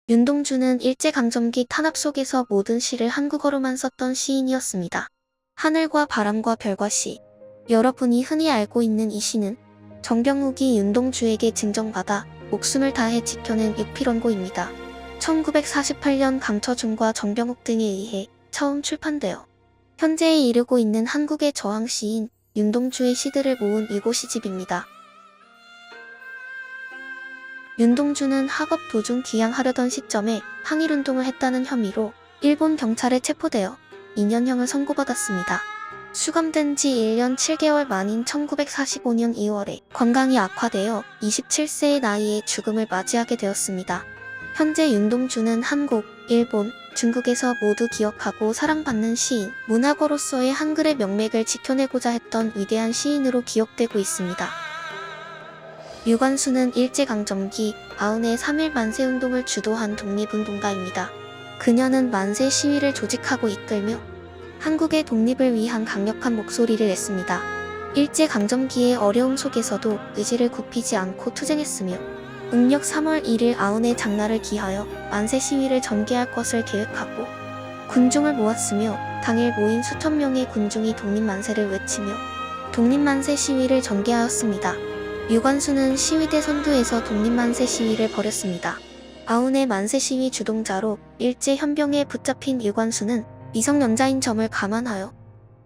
윤동주는 일제강점기 탄압 속에서 모든 시를 한국어로만 썼던 시인이었습니다. 하늘과 바람과 별과 시. 여러분이 흔히 알고 있는 이 시는 정병욱이 윤동주에게 증정받아 목숨을 다해 지켜낸 육필원고입니다. 1948년 강처중과 정병욱 등에 의해 처음 출판되어 현재에 이르고 있는 한국의 저항 시인 윤동주의 시들을 모은 일고시집입니다. 윤동주는 학업 도중 귀향하려던 시점에 항일운동을 했다는 혐의로 일본 경찰에 체포되어 2년형을 선고받았습니다. 수감된 지 1년 7개월 만인 1945년 2월에 건강이 악화되어 27세의 나이에 죽음을 맞이하게 되었습니다. 현재 윤동주는 한국, 일본, 중국에서 모두 기억하고 사랑받는 시인, 문학어로서의 한글의 명맥을 지켜내고자 했던 위대한 시인으로 기억되고 있습니다. 유관수는 일제강점기 아흔의 3.1 만세운동을 주도한 독립운동가입니다. 그녀는 만세 시위를 조직하고 이끌며 한국의 독립을 위한 강력한 목소리를 냈습니다. 일제강점기의 어려움 속에서도 의지를 굽히지 않고 투쟁했으며 음력 3월 1일 아흔의 장날을 기하여 만세 시위를 전개할 것을 계획하고 군중을 모았으며 당일 모인 수천 명의 군중이 독립만세를 외치며 독립만세 시위를 전개하였습니다. 유관수는 시위대 선두에서 독립만세 시위를 벌였습니다. 아흔의 만세 시위 주동자로 일제 현병에 붙잡힌 유관수는 미성년자인 점을 감안하여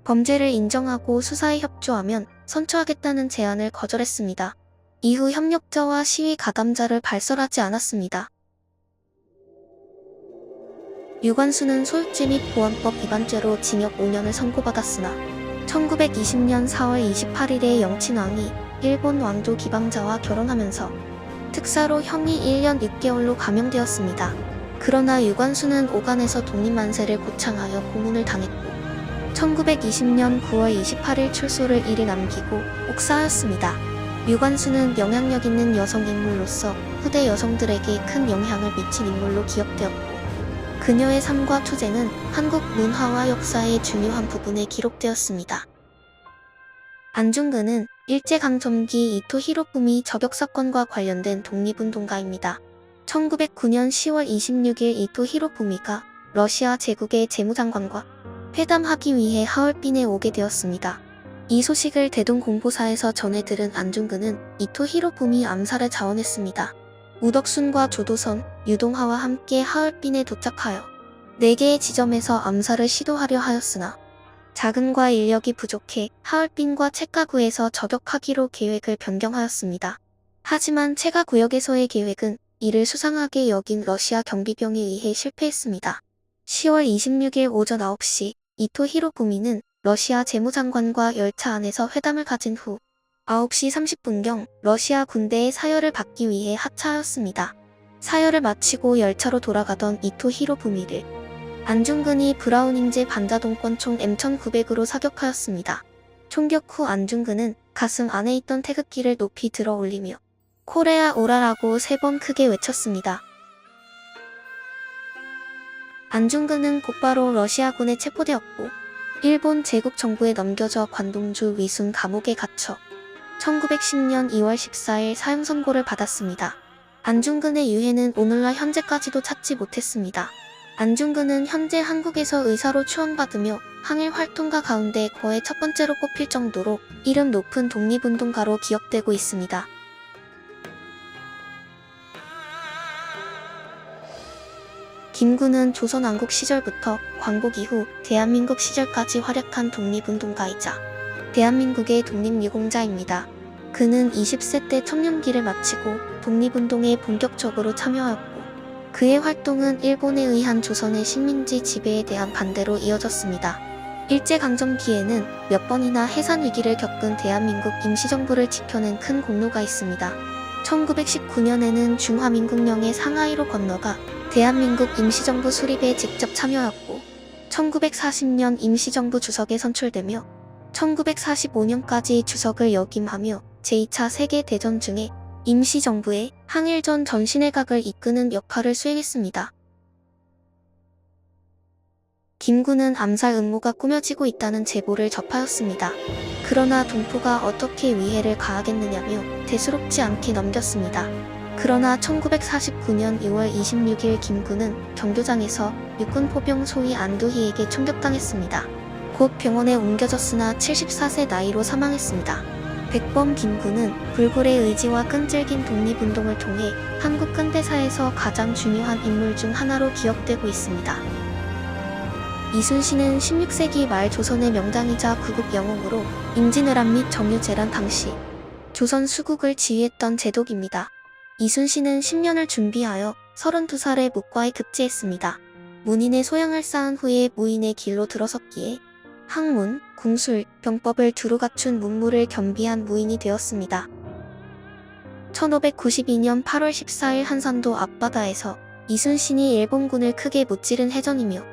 범죄를 인정하고 수사에 협조하면 선처하겠다는 제안을 거절했습니다. 이후 협력자와 시위 가담자를 발설하지 않았습니다. 유관수는 소유죄 및 보안법 위반죄로 징역 5년을 선고받았으나 1920년 4월 28일에 영친왕이 일본 왕조 기방자와 결혼하면서 특사로 형이 1년 6개월로 감형되었습니다. 그러나 유관수는 오간에서 독립만세를 고창하여 고문을 당했고 1920년 9월 28일 출소를 1일 남기고 옥사하였습니다. 유관수는 영향력 있는 여성 인물로서 후대 여성들에게 큰 영향을 미친 인물로 기억되었고 그녀의 삶과 투쟁은 한국 문화와 역사의 중요한 부분에 기록되었습니다. 안중근은 일제강점기 이토 히로부미 저격 사건과 관련된 독립운동가입니다. 1909년 10월 26일 이토 히로부미가 러시아 제국의 재무장관과 회담하기 위해 하얼빈에 오게 되었습니다. 이 소식을 대동공보사에서 전해 들은 안중근은 이토 히로부미 암살을 자원했습니다. 우덕순과 조도선, 유동하와 함께 하얼빈에 도착하여 4개의 지점에서 암살을 시도하려 하였으나 자금과 인력이 부족해 하얼빈과 책가구에서 저격하기로 계획을 변경하였습니다. 하지만 책가구역에서의 계획은 이를 수상하게 여긴 러시아 경비병에 의해 실패했습니다. 10월 26일 오전 9시 이토 히로부미는 러시아 재무장관과 열차 안에서 회담을 가진 후 9시 30분경 러시아 군대의 사열을 받기 위해 하차하였습니다. 사열을 마치고 열차로 돌아가던 이토 히로부미를 안중근이 브라우닝제 반자동권총 M1900으로 사격하였습니다. 총격 후 안중근은 가슴 안에 있던 태극기를 높이 들어 올리며 코레아 오라라고 3번 크게 외쳤습니다. 안중근은 곧바로 러시아군에 체포되었고 일본 제국 정부에 넘겨져 관동주 위순 감옥에 갇혀 1910년 2월 14일 사형 선고를 받았습니다. 안중근의 유해는 오늘날 현재까지도 찾지 못했습니다. 안중근은 현재 한국에서 의사로 추앙받으며 항일 활동가 가운데 거의 첫 번째로 꼽힐 정도로 이름 높은 독립운동가로 기억되고 있습니다. 김구는 조선왕국 시절부터 광복 이후 대한민국 시절까지 활약한 독립운동가이자 대한민국의 독립유공자입니다. 그는 20세 때 청년기를 마치고 독립운동에 본격적으로 참여하였고 그의 활동은 일본에 의한 조선의 식민지 지배에 대한 반대로 이어졌습니다. 일제강점기에는 몇 번이나 해산 위기를 겪은 대한민국 임시정부를 지켜낸 큰 공로가 있습니다. 1919년에는 중화민국령의 상하이로 건너가 대한민국 임시정부 수립에 직접 참여하였고 1940년 임시정부 주석에 선출되며 1945년까지 주석을 역임하며 제2차 세계대전 중에 임시정부의 항일전 전신회각을 이끄는 역할을 수행했습니다. 김구는 암살 음모가 꾸며지고 있다는 제보를 접하였습니다. 그러나 동포가 어떻게 위해를 가하겠느냐며 대수롭지 않게 넘겼습니다. 그러나 1949년 6월 26일 김군은 경교장에서 육군 포병 소위 안두희에게 총격당했습니다. 곧 병원에 옮겨졌으나 74세 나이로 사망했습니다. 백범 김군은 불굴의 의지와 끈질긴 독립운동을 통해 한국 근대사에서 가장 중요한 인물 중 하나로 기억되고 있습니다. 이순신은 16세기 말 조선의 명장이자 구국 영웅으로 임진왜란 및 정유재란 당시 조선 수국을 지휘했던 제독입니다. 이순신은 10년을 준비하여 32살에 목과에 급제했습니다. 문인의 소양을 쌓은 후에 무인의 길로 들어섰기에 학문, 궁술, 병법을 두루 갖춘 문무를 겸비한 무인이 되었습니다. 1592년 8월 14일 한산도 앞바다에서 이순신이 일본군을 크게 무찌른 해전이며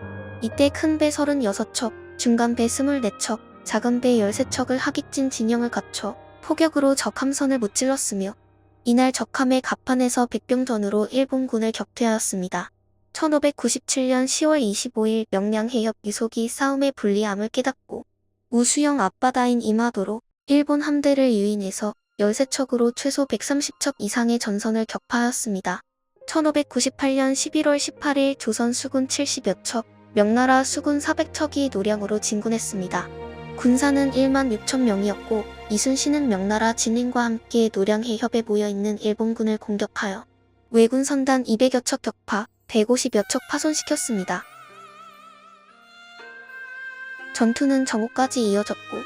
이때 큰 배 36척, 중간 배 24척, 작은 배 13척을 하객진 진영을 갖춰 포격으로 적 함선을 무찔렀으며 이날 적함의 갑판에서 백병전으로 일본군을 격퇴하였습니다. 1597년 10월 25일 명량해협 유속이 싸움의 불리함을 깨닫고 우수영 앞바다인 이마도로 일본 함대를 유인해서 13척으로 최소 130척 이상의 전선을 격파하였습니다. 1598년 11월 18일 조선 수군 70여 척, 명나라 수군 400척이 노량으로 진군했습니다. 군사는 1만 6천 명이었고 이순신은 명나라 진인과 함께 노량해협에 모여있는 일본군을 공격하여 왜군 선단 200여 척 격파, 150여 척 파손시켰습니다. 전투는 정오까지 이어졌고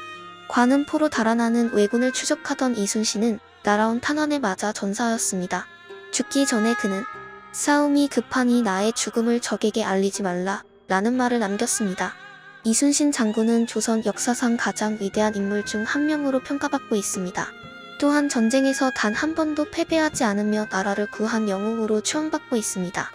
관음포로 달아나는 왜군을 추적하던 이순신은 날아온 탄환에 맞아 전사하였습니다. 죽기 전에 그는 싸움이 급하니 나의 죽음을 적에게 알리지 말라 라는 말을 남겼습니다. 이순신 장군은 조선 역사상 가장 위대한 인물 중 한 명으로 평가받고 있습니다. 또한 전쟁에서 단 한 번도 패배하지 않으며 나라를 구한 영웅으로 추앙받고 있습니다.